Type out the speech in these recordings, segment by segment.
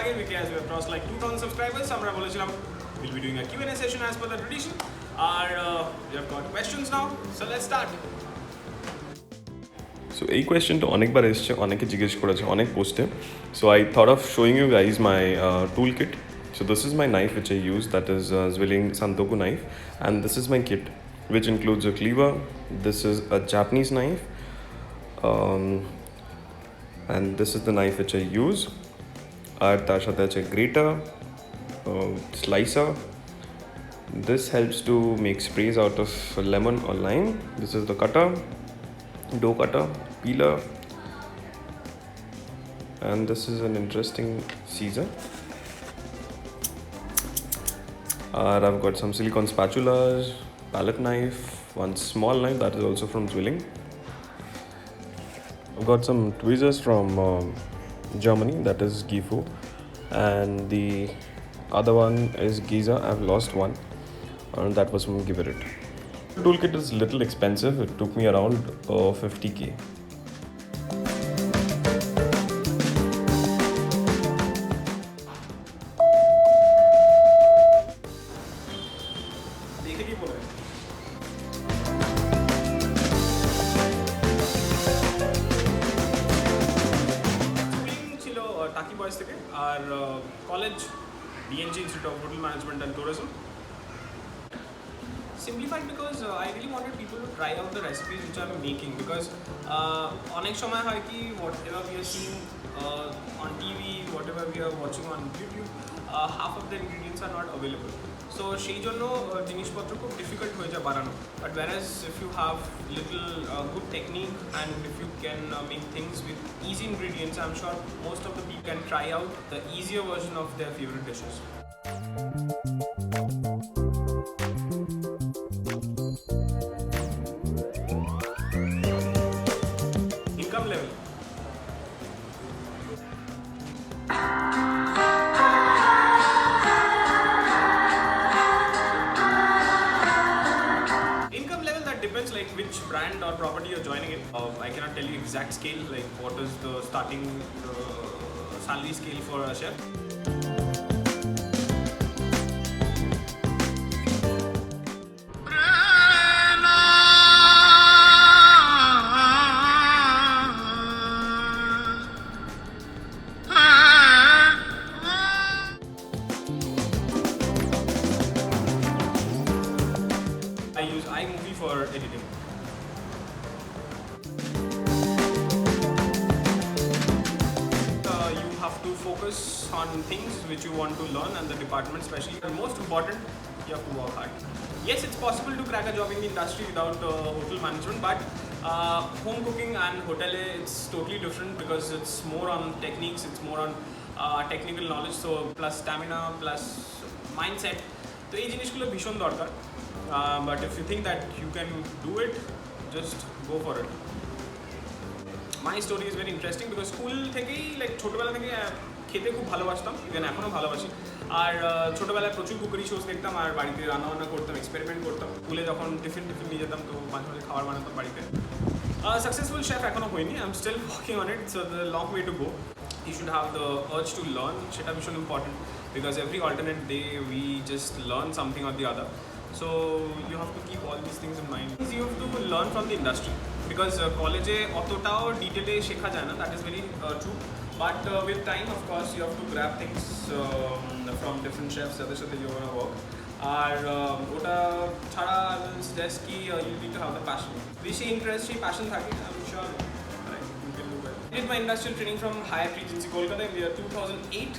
আগের উইকে as we have crossed like 2000 subscribers আমরা বলেছিলাম we'll be doing a Q&A session as per the tradition R we have got questions now so let's start. So এই কোয়েশ্চেনটা অনেকবার এসছে, অনেকে জিজ্ঞেস করেছে অনেক পোস্টে. So I thought of showing you guys my toolkit. So this is my knife which I use, that is Zwilling Santoku knife, and this is my kit which includes a cleaver. This is a Japanese knife, and this is the knife which I use. আর তার সাথে আছে grater, slicer. This helps to make sprays out of lemon or lime. This is the cutter, dough cutter, peeler, and this is an interesting Caesar. I've got some silicone spatulas, palette knife, one small knife that is also from Zwilling. I've got some tweezers from Germany, that is Gifu, and the other one is Giza. I've lost one, and that was from Giverit. The toolkit is a little expensive. It took me around 50k. দেখে কি বলবেন? ছিল Taki boys থেকে আর college BNG institute of hotel management and tourism. Simplified because I really wanted people to try out the recipes which I'm making because অনেক সময় হয় কি whatever we are seeing on TV, whatever we are watching on YouTube, half of the ingredients are not available. So সেই জন্য জিনিসপত্র খুব difficult হয়ে যায় বানানো. But whereas if you have little good technique and if you can make things with easy ingredients, I'm sure most of the people can try out the easier version of their favorite dishes. Income level. Income level, that depends like which brand or property you're joining in. I cannot tell you exact scale, like what is the starting salary scale for a chef. I use iMovie for editing. You have to focus on things which you want to learn and the department especially. And most important, you have to work hard. Yes, it's possible to crack a job in the industry without hotel management, but home cooking and hotel, it's totally different because it's more on techniques, it's more on technical knowledge, so plus stamina, plus mindset. তো এই জিনিসগুলো ভীষণ দরকার. But if you think that you can do it, just go for it. My story is very interesting because school থেকেই like ছোটোবেলা থেকে খেতে খুব ভালোবাসতাম, ইভেন এখনও ভালোবাসি. আর ছোটোবেলায় প্রচুর কুকারি শোজ দেখতাম আর বাড়িতে রান্নাবান্না করতাম, এক্সপেরিমেন্ট করতাম. স্কুলে যখন টিফিন নিয়ে যেতাম তো মাঝে মাঝে খাবার বানাতাম বাড়িতে. সাকসেসফুল শেফ এখনও হয়নি, I am still working on it, so the long way to go. You should have the urge to learn, সেটা ভীষণ important because every alternate day we just learn something or the other. So you have to keep all these things in mind. You have to learn from the industry because college অতটাও ডিটেলে শেখা যায় না, that is very true. But with time, of course, you have to grab things from different chefs যাদের সাথে you wanna work. আর ওটা ছাড়া just কি you need to have the passion. বেশি ইন্টারেস্ট, সেই passion থাকে, I'm sure you can do well. I did my industrial training from Hyatt Regency Kolkata in the year 2008.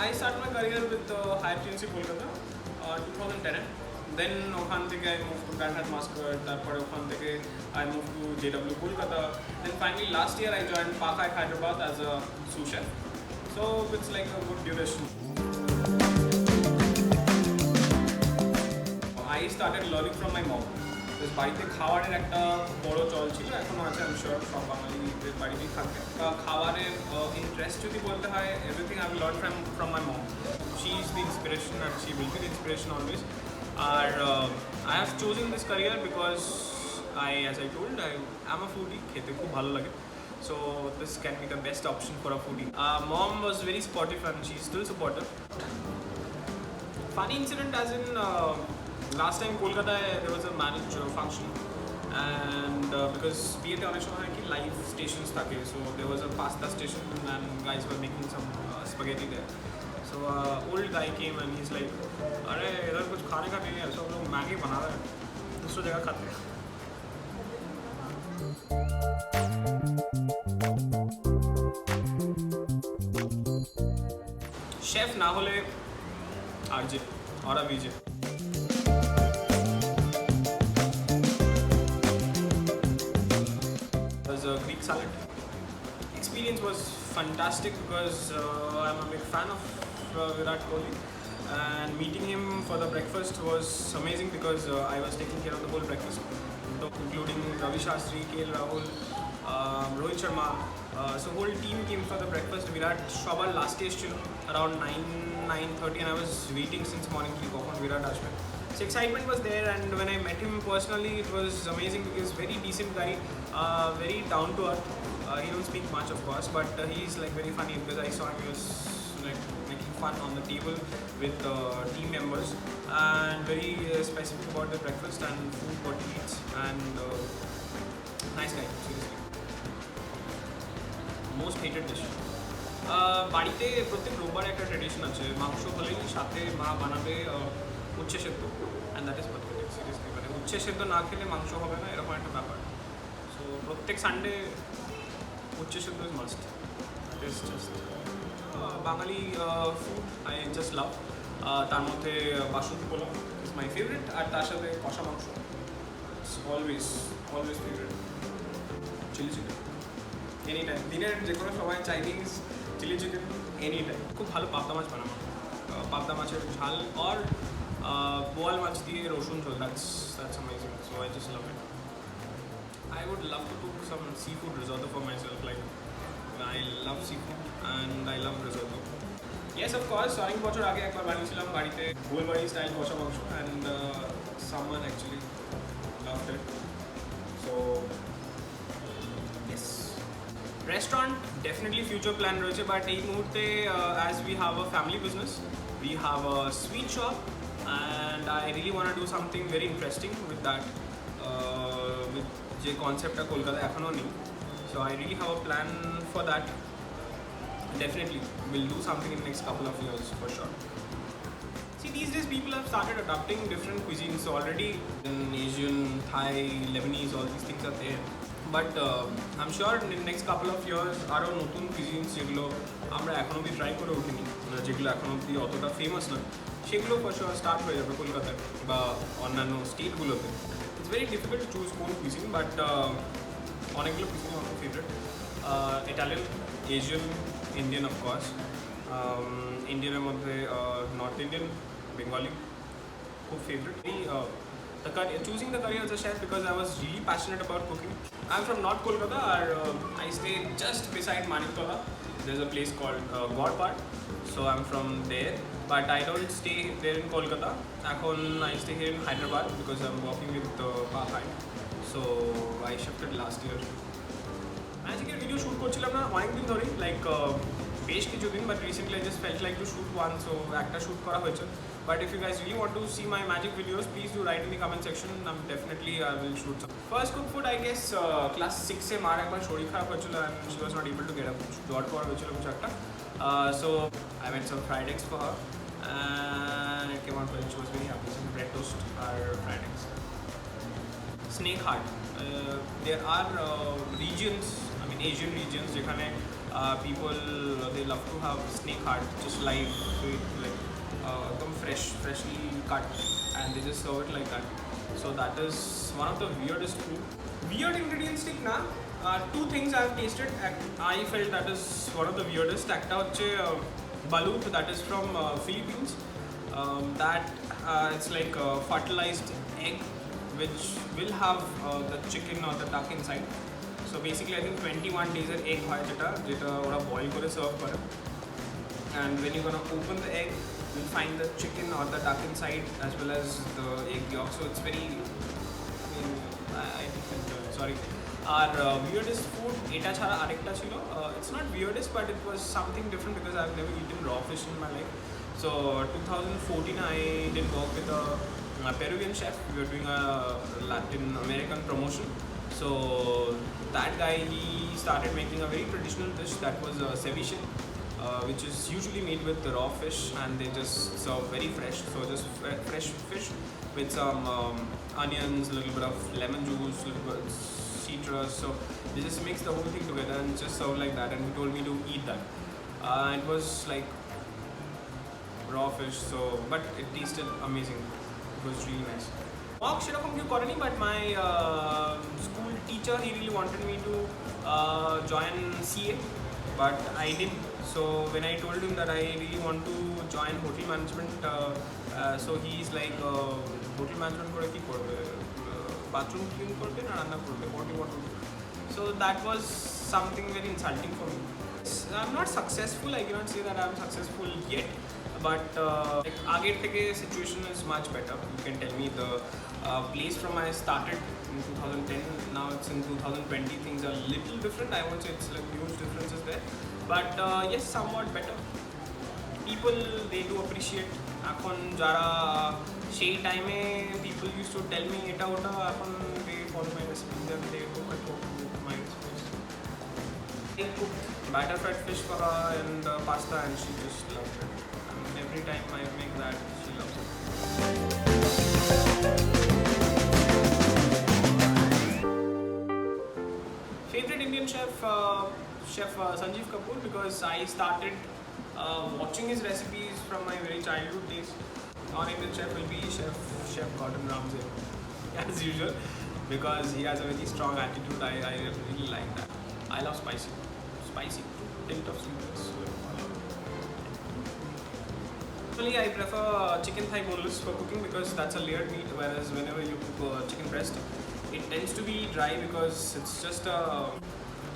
I started my career with Hyatt Regency Kolkata 2010. Then ওখান থেকে I moved to Grand Hyatt Muscat, তারপরে ওখান থেকে I moved to JW Kolkata. Then finally last year I joined Park Hyatt Hyderabad as a sous chef. So it's like a good duration. I started learning from my mom. বাড়িতে খাবারের একটা বড় চল ছিল, এখনও আছে, আমি শিওর সব বাঙালিদের বাড়িতেই থাকে. খাবারের ইন্টারেস্ট যদি বলতে হয়, everything I learn from my mom. She is the inspiration and she will be the inspiration always. আর I have chosen this career because as I told, I am a foodie, খেতে খুব ভালো লাগে. So this can be the best option for a foodie. Mom was very supportive and she's still supportive. Funny incident as in last time Kolkata there was a marriage function, and because BA অনেক সময় কি live stations থাকে, so there was a pasta station and guys were making some spaghetti there. So old guy came and he's like, अरे इधर कुछ खाने का नहीं है, सब लोग मैगी बना रहे हैं, दूसरी जगह खाते हैं. शेफ ना होले आरजे और अभिजे. Was a Greek salad. Experience was fantastic because I'm a big fan of Virat Kohli, and meeting him for the breakfast was amazing because I was taking care of the whole breakfast, including Ravi Shastri, KL Rahul, Rohit Sharma. So whole team came for the breakfast. Virat সবার last ছিল around 9:30 and I was waiting since morning ki কখন Virat আসবে. So excitement was there, and when I met him personally it was amazing because very decent guy, very down to earth. He don't speak much of course, but he's like very funny because I saw him, he was like making fun on the table with team members, and very specific about the breakfast and food what he eats, and nice guy seriously. Most hated dish. বাড়িতে প্রত্যেক রোববার একটা tradition আছে, মাংস হলেই সাথে মা বানাবে উচ্ছে সেদ্ধ, and that is perfect seriously. মানে উচ্ছে সেদ্ধ না খেলে মাংস হবে না, এরকম একটা ব্যাপার. সো প্রত্যেক সানডে উচ্ছে সেদ্ধ is must. That is just Bangali food I just love. তার মধ্যে basanti pulao is my favourite, আর তার সাথে kosha mangsho it's always favourite. Chilli chicken any time, দিনের যে কোনো সময় Chinese chilli chicken any time. খুব ভালো পাবদা মাছ বানাবো, পাবদা মাছের ঝাল আর বোয়াল মাছ দিয়ে রসুন ঝোল, that's amazing. So I just love it. I would love to cook some seafood risotto for myself. Like I love seafood and I love risotto. Yes, of course. অনেক বছর আগে একবার বানিয়েছিলাম বাড়িতে গোলবাড়ি স্টাইল কষা মাংস, and someone actually loved it. So yes. Restaurant definitely future plan রয়েছে, but এই মুহূর্তে as we have a family business, we have a sweet shop, and I really want to do something very interesting with that, with যে কনসেপ্টটা কলকাতা এখনও নেই. So I really have a plan for that. Definitely we'll do something in the next couple of years for sure. See, these days people have started adopting different cuisines. So already in Asian, Thai, Lebanese, all these things are there. But I'm sure in the next couple of years আরও নতুন cuisines যেগুলো আমরা এখন অবধি try করে উঠিনি, যেগুলো এখন অবধি অতটা ফেমাস না, সেগুলো for sure স্টার্ট হয়ে যাবে কলকাতায় বা অন্যান্য স্টেটগুলোতে. It's very difficult to choose কোন cuisine, but অনেকগুলো cuisine আমার favourite. Italian, Asian, Indian of course. ইন্ডিয়ানের মধ্যে নর্থ ইন্ডিয়ান, বেঙ্গলি খুব favourite. Choosing the career as a chef because I was really passionate about cooking. I'm from North Kolkata, I stay just beside Maniktola. There's a place called Godpad, so I'm from there, but I don't stay there in Kolkata. Ekhon I stay here in Hyderabad because I'm working with Pakai, so I shifted last year. ম্যাজিকের video shoot করছিলাম না অনেকদিন ধরেই, like বেশ কিছুদিন, but recently I just felt like to shoot one, so একটা shoot করা হয়েছে. But if you guys really want to see my magic videos, please do write in the comment section. Definitely I will shoot some. First cook food, I guess class 6 se maar ekbar shori kharab hochilo and she was not able to get up. Dot kora hochilo kichu ekta. So I made some fried eggs for her and it came out well. She was very happy. Some bread toast or fried eggs. Snake heart. There are regions, I mean Asian regions, jekhane people they love to have snake heart just live, like freshly cut, and they just serve it like that. So that is one of the weirdest food. Weird ingredients take na. Two things I have tasted. I felt that is one of the weirdest. Ekta hocche balut, that is from Philippines. That it's like a fertilized egg which will have the chicken or the duck inside. So basically I think 21 days এর egg হয় যেটা ওরা boil করে serve করে. And when you're gonna open the egg, you'll find the chicken or the duck inside as well as the egg yolk. So it's very, I think, sorry. R weirdest food এটা ছাড়া আরেকটা ছিল, it's not weirdest but it was something different because I've never eaten raw fish in my life. So 2014 I did work with a Peruvian chef. We were doing a Latin American promotion. So that guy, he started making a very traditional dish that was ceviche, which is usually made with the raw fish, and they just serve very fresh. So just fresh fish with some onions, a little bit of lemon juice, a little bit of citrus. So they just mix the whole thing together and just serve like that. And he told me to eat that. It was like raw fish, so but it tasted amazing. It was really nice. Walk সেরকম কেউ করেনি, but my school teacher, he really wanted me to join CA, but I didn't. So when I told him that I really want to join hotel management, so he's like, hotel management করে কি করবে, bathroom clean করবে না রান্না করবে, what do you want to do? So that was something very insulting for me. I'm not successful, I cannot say that I'm successful yet, but like আগের থেকে situation is much better. You can tell me the place from I started in 2010, now it's in 2020, things are little different. I won't say it's like huge differences there, but yes, somewhat better. People, they do appreciate. এখন যারা সেই টাইমে people used to tell me এটা ওটা, এখন they follow my recipes and they go at home with my recipes. I cooked batter fried fish for her and pasta, and she just loved it. And every time I make that, she loves it. Favorite Indian chef, Chef Sanjeev Kapoor, because I started watching his recipes from my very childhood days. Non-Indian chef will be Chef Gordon Ramsay, as usual, because he has a very strong attitude. I really like that. I love spicy, hint of sweetness. Personally, I prefer chicken thigh boneless for cooking because that's a layered meat, whereas whenever you cook chicken breast, it tends to be dry because it's just a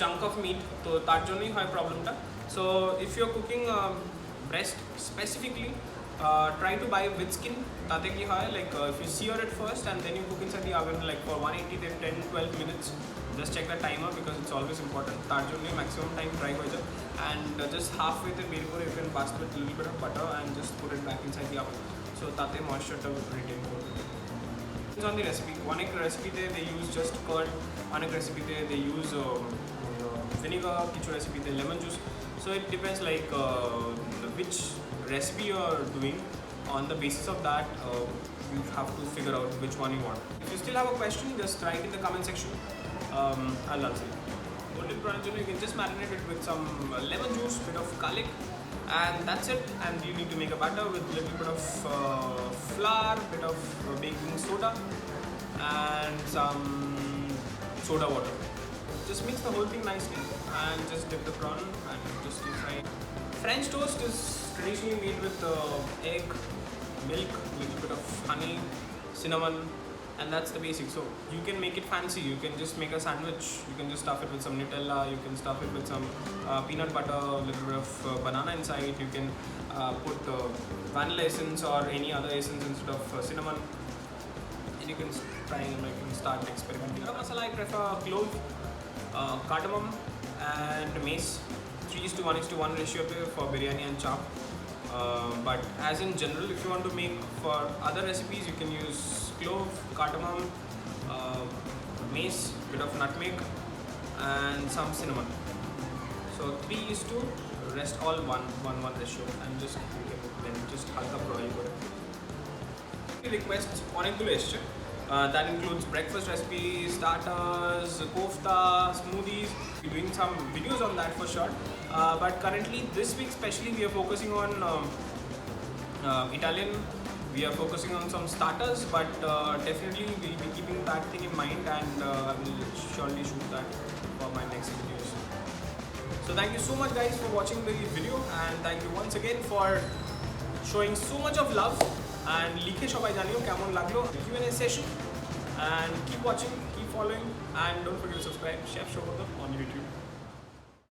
chunk of meat. So তার জন্যই হয় প্রবলেমটা. So if you're cooking breast specifically, try to buy with skin. তাতে কি হয়, like if you sear it first and then you cook inside the oven like for 180 then 10-12 minutes. Just check the timer because it's always important. তার জন্যই maximum time dry হয়ে যায়, and just halfway তে বের করে you can pass with a little bit of butter and just put it back inside the oven. So তাতে moisture টা retain করবে. Depends on the recipe. অনেক রেসিপিতে they use just curd, অনেক রেসিপিতে they use vinegar, কিছু রেসিপিতে lemon juice. So it depends like which recipe you are doing. On the basis of that, you have to figure out which one you want. If you still have a question, just write in the comment section. I'll answer it. Golden prawn, you can just marinate it with some lemon juice, bit of garlic, and that's it. And you need to make a batter with a little bit of flour, bit of baking soda, and some soda water. Just mix the whole thing nicely and just dip the prawn and just deep fry it. French toast is traditionally made with egg, milk, little bit of honey, cinnamon, and that's the basic. So you can make it fancy. You can just make a sandwich. You can just stuff it with some Nutella. You can stuff it with some peanut butter, a little bit of banana inside. You can put vanilla essence or any other essence instead of cinnamon. And you can try and you can start experimenting. Garam masala, I prefer clove, cardamom, and mace. 3:1:1 ratio for biryani and chop. But as in general, if you want to make for other recipes, you can use clove, cardamom, mace, bit of nutmeg, and some cinnamon. So 3:2, rest all 1:1 ratio, and just halka broil kore. Requests অনেকগুলো এসছে. That includes breakfast recipes, starters, kofta, smoothies. We're doing some videos on that for sure. But currently, this week especially, we are focusing on Italian. We are focusing on some starters, but definitely we'll be keeping that thing in mind, and I will surely shoot that for my next videos. So thank you so much guys for watching the video, and thank you once again for showing so much of love. And লিখে সবাই জানিও কেমন লাগলো Q&A session, and keep watching, keep following, and don't forget to subscribe Chef Shobodh on YouTube.